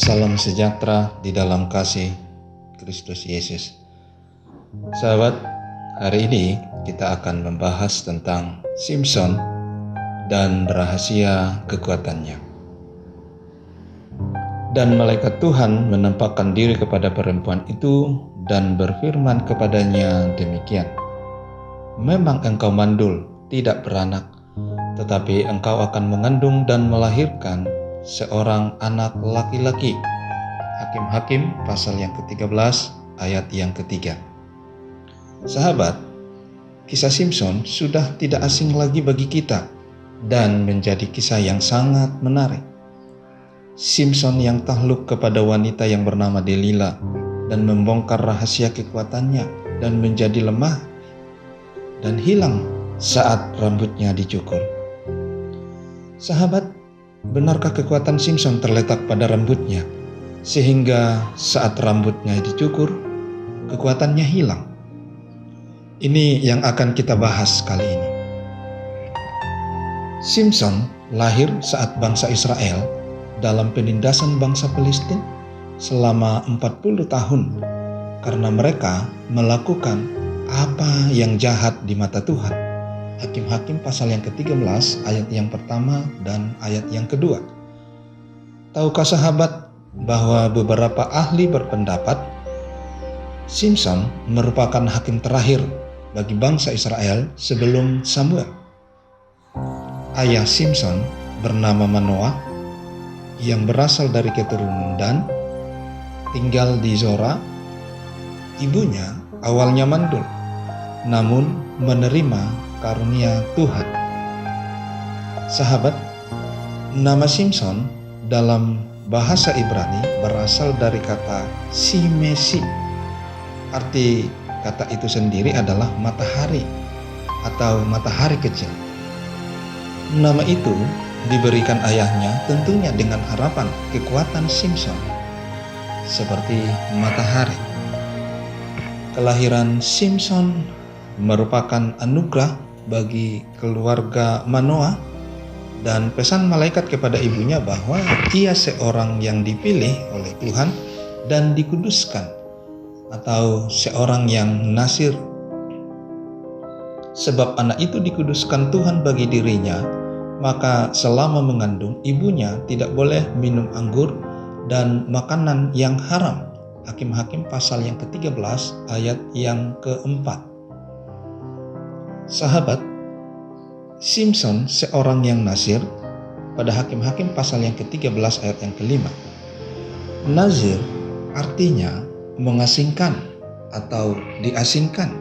Salam sejahtera di dalam kasih Kristus Yesus. Sahabat, hari ini kita akan membahas tentang Simson dan rahasia kekuatannya. Dan malaikat Tuhan menampakkan diri kepada perempuan itu dan berfirman kepadanya demikian, "Memang engkau mandul, tidak beranak, tetapi engkau akan mengandung dan melahirkan seorang anak laki-laki." Hakim-Hakim pasal yang ke-13 ayat yang ketiga. Sahabat, kisah Simson sudah tidak asing lagi bagi kita dan menjadi kisah yang sangat menarik. Simson yang takluk kepada wanita yang bernama Delila dan membongkar rahasia kekuatannya dan menjadi lemah dan hilang saat rambutnya dicukur. Sahabat, benarkah kekuatan Simson terletak pada rambutnya, sehingga saat rambutnya dicukur, kekuatannya hilang? Ini yang akan kita bahas kali ini. Simson lahir saat bangsa Israel dalam penindasan bangsa Palestina selama 40 tahun karena mereka melakukan apa yang jahat di mata Tuhan. Hakim-Hakim pasal yang ke-13 ayat yang pertama dan ayat yang kedua. Tahukah sahabat bahwa beberapa ahli berpendapat Simson merupakan hakim terakhir bagi bangsa Israel sebelum Samuel? Ayah Simson bernama Manoah yang berasal dari keturunan Dan, tinggal di Zora. Ibunya awalnya mandul, namun menerima karunia Tuhan. Sahabat, nama Simson dalam bahasa Ibrani berasal dari kata simesi. Arti kata itu sendiri adalah matahari atau matahari kecil. Nama itu diberikan ayahnya tentunya dengan harapan kekuatan Simson seperti matahari. Kelahiran Simson merupakan anugerah bagi keluarga Manoah dan pesan malaikat kepada ibunya bahwa ia seorang yang dipilih oleh Tuhan dan dikuduskan, atau seorang yang nasir. Sebab anak itu dikuduskan Tuhan bagi dirinya, maka selama mengandung ibunya tidak boleh minum anggur dan makanan yang haram. Hakim-Hakim pasal yang ke-13 ayat yang ke-4. Sahabat, Simson seorang yang nazir pada Hakim-Hakim pasal yang ke-13 ayat yang ke-5. Nazir artinya mengasingkan atau diasingkan,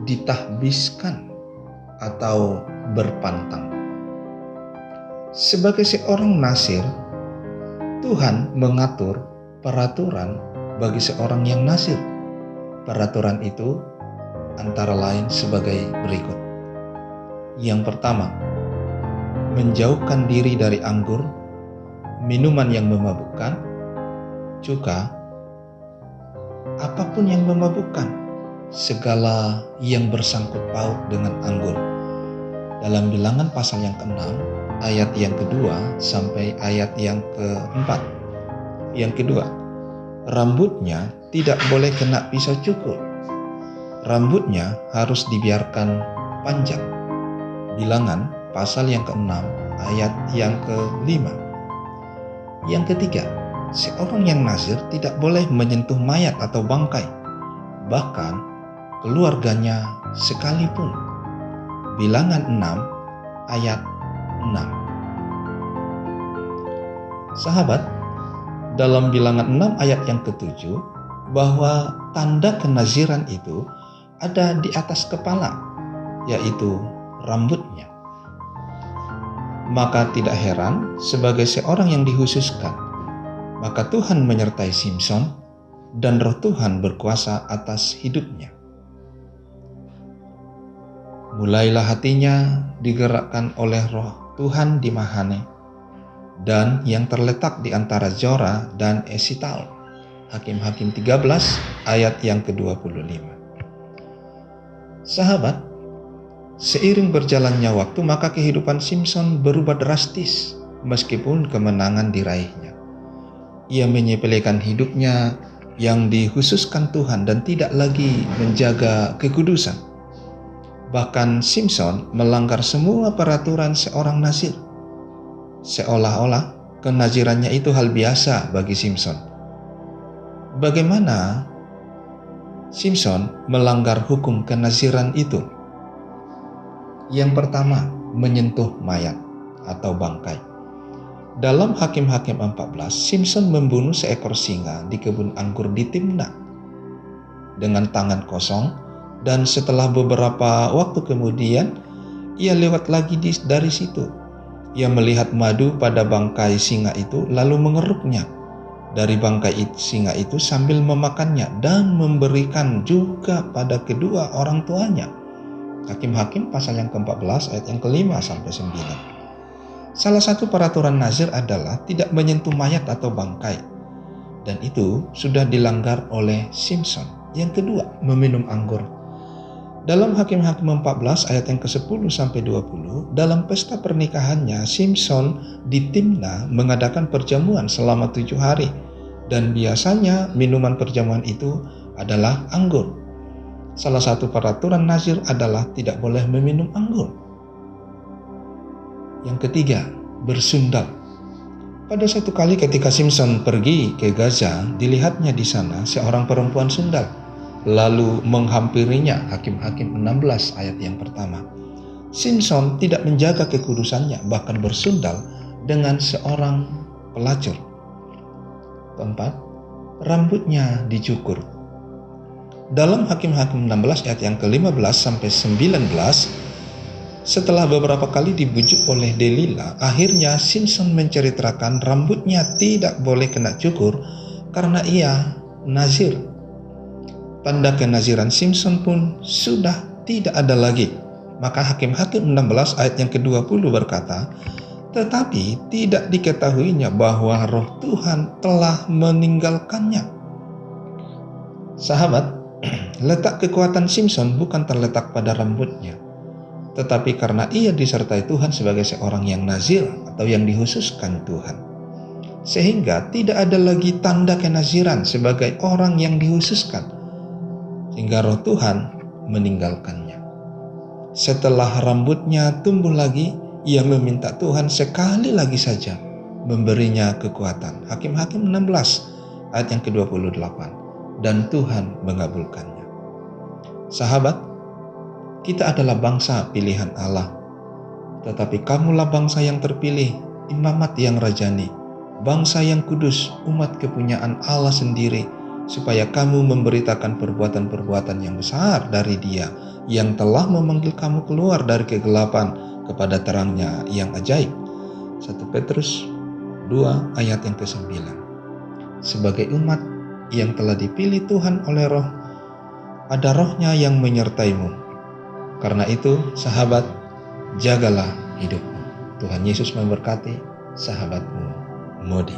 ditahbiskan atau berpantang. Sebagai seorang nazir, Tuhan mengatur peraturan bagi seorang yang nazir. Peraturan itu antara lain sebagai berikut. Yang pertama, menjauhkan diri dari anggur, minuman yang memabukkan, cuka, apapun yang memabukkan, segala yang bersangkut paut dengan anggur. Dalam Bilangan pasal yang ke-6 ayat yang kedua sampai ayat yang ke-4. Yang kedua, rambutnya tidak boleh kena pisau cukur. Rambutnya harus dibiarkan panjang. Bilangan pasal yang ke-6 ayat yang ke-5. Yang ketiga, seorang yang nazir tidak boleh menyentuh mayat atau bangkai, bahkan keluarganya sekalipun. Bilangan 6 ayat 6. Sahabat, dalam Bilangan 6 ayat yang ke-7 bahwa tanda kenaziran itu ada di atas kepala, yaitu rambutnya. Maka tidak heran sebagai seorang yang dikhususkan, maka Tuhan menyertai Simson dan Roh Tuhan berkuasa atas hidupnya. Mulailah hatinya digerakkan oleh Roh Tuhan di Mahane dan yang terletak di antara Zora dan Esital. Hakim-Hakim 13 ayat yang ke-25. Sahabat, seiring berjalannya waktu maka kehidupan Simson berubah drastis meskipun kemenangan diraihnya. ia menyepelekan hidupnya yang dikhususkan Tuhan dan tidak lagi menjaga kekudusan. Bahkan Simson melanggar semua peraturan seorang nazir. Seolah-olah kenazirannya itu hal biasa bagi Simson. Bagaimana Simson melanggar hukum kenaziran itu? Yang pertama, menyentuh mayat atau bangkai. Dalam Hakim-Hakim 14, Simson membunuh seekor singa di kebun anggur di Timna dengan tangan kosong, dan setelah beberapa waktu kemudian ia lewat lagi dari situ. Ia melihat madu pada bangkai singa itu lalu mengeruknya dari bangkai singa itu sambil memakannya dan memberikan juga pada kedua orang tuanya. Hakim-Hakim pasal yang ke-14 ayat yang ke-5 sampai 9. Salah satu peraturan nazir adalah tidak menyentuh mayat atau bangkai, dan itu sudah dilanggar oleh Simson. Yang kedua, meminum anggur. Dalam Hakim-Hakim 14 ayat yang ke-10 sampai 20, dalam pesta pernikahannya Simson di Timna mengadakan perjamuan selama 7 hari, dan biasanya minuman perjamuan itu adalah anggur. Salah satu peraturan nazir adalah tidak boleh meminum anggur. Yang ketiga, bersundal. Pada satu kali ketika Simson pergi ke Gaza, dilihatnya di sana seorang perempuan sundal, lalu menghampirinya. Hakim-Hakim 16 ayat yang pertama. Simson tidak menjaga kekudusannya, bahkan bersundal dengan seorang pelacur. Keempat, rambutnya dicukur. Dalam Hakim-Hakim 16 ayat yang ke-15 sampai 19, setelah beberapa kali dibujuk oleh Delila, akhirnya Simson menceritakan rambutnya tidak boleh kena cukur karena ia nazir. Tanda kenaziran Simson pun sudah tidak ada lagi. Maka Hakim-Hakim 16 ayat yang ke-20 berkata, tetapi tidak diketahuinya bahwa roh Tuhan telah meninggalkannya. Sahabat, letak kekuatan Simson bukan terletak pada rambutnya, tetapi karena ia disertai Tuhan sebagai seorang yang nazir atau yang dikhususkan Tuhan. Sehingga tidak ada lagi tanda kenaziran sebagai orang yang dikhususkan, sehingga roh Tuhan meninggalkannya. Setelah rambutnya tumbuh lagi, ia meminta Tuhan sekali lagi saja memberinya kekuatan. Hakim-Hakim 16 ayat yang ke-28. Dan Tuhan mengabulkannya. Sahabat, kita adalah bangsa pilihan Allah, tetapi kamulah bangsa yang terpilih, imamat yang rajani, bangsa yang kudus, umat kepunyaan Allah sendiri, supaya kamu memberitakan perbuatan-perbuatan yang besar dari Dia yang telah memanggil kamu keluar dari kegelapan kepada terangnya yang ajaib. 1 Petrus 2 ayat yang ke-9. Sebagai umat yang telah dipilih Tuhan oleh Roh, ada Roh-Nya yang menyertaimu. Karena itu, sahabat, jagalah hidupmu. Tuhan Yesus memberkati sahabatmu, Modi.